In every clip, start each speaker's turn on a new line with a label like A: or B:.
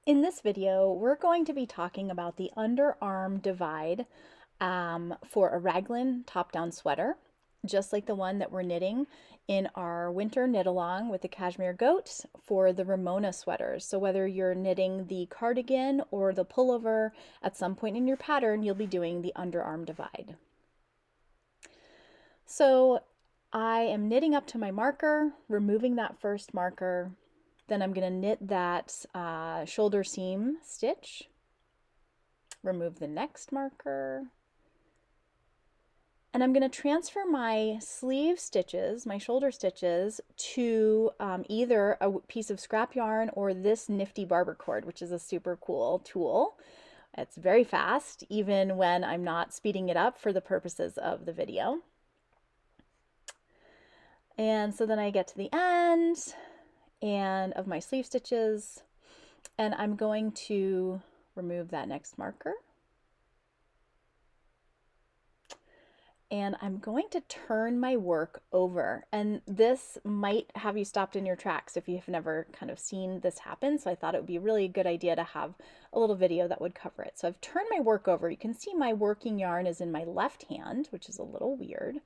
A: In this video, we're going to be talking about the underarm divide for a raglan top-down sweater, just like the one that we're knitting in our winter knit along with the cashmere goat for the Ramona sweaters. So whether you're knitting the cardigan or the pullover, at some point in your pattern, you'll be doing the underarm divide. So I am knitting up to my marker, removing that first marker. Then I'm going to knit that shoulder seam stitch, remove the next marker, and I'm going to transfer my sleeve stitches, my shoulder stitches, to either a piece of scrap yarn or this nifty barber cord, which is a super cool tool. It's very fast, even when I'm not speeding it up for the purposes of the video. And so then I get to the end and of my sleeve stitches, and I'm going to remove that next marker, and I'm going to turn my work over, and this might have you stopped in your tracks if you've never kind of seen this happen, so I thought it would be really a good idea to have a little video that would cover it. So I've turned my work over. You can see my working yarn is in my left hand, which is a little weird.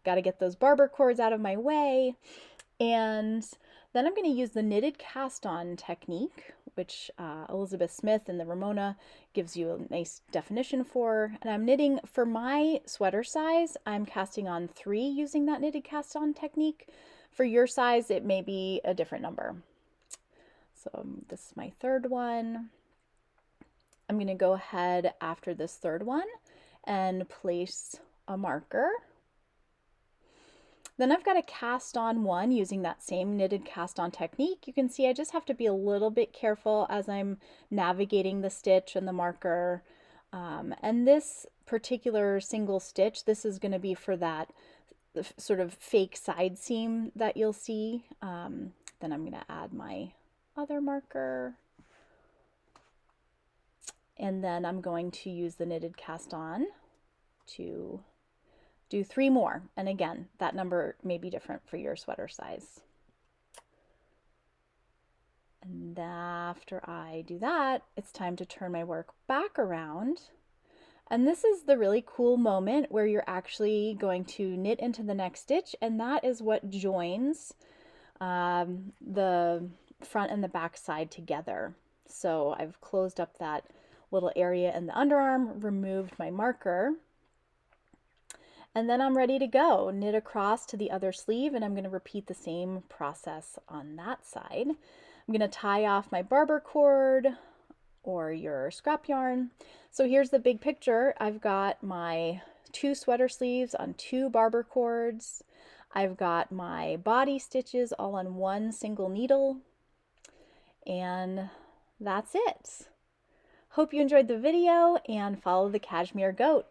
A: Got to get those barber cords out of my way. And then I'm going to use the knitted cast on technique, which Elizabeth Smith and the Ramona gives you a nice definition for. And I'm knitting for my sweater size, I'm casting on 3 using that knitted cast on technique. For your size, it may be a different number. So this is my third one. I'm going to go ahead after this third one and place a marker. Then I've got a cast on one using that same knitted cast on technique. You can see I just have to be a little bit careful as I'm navigating the stitch and the marker. And this particular single stitch, this is going to be for that sort of fake side seam that you'll see. Then I'm going to add my other marker. And then I'm going to use the knitted cast on to do 3 more, and again, that number may be different for your sweater size. And after I do that, it's time to turn my work back around. And this is the really cool moment where you're actually going to knit into the next stitch, and that is what joins the front and the back side together. So I've closed up that little area in the underarm, removed my marker, and then I'm ready to go. Knit across to the other sleeve, and I'm going to repeat the same process on that side. I'm going to tie off my barber cord or your scrap yarn. So here's the big picture. I've got my 2 sweater sleeves on 2 barber cords. I've got my body stitches all on 1 single needle. And that's it. Hope you enjoyed the video and follow the cashmere goat.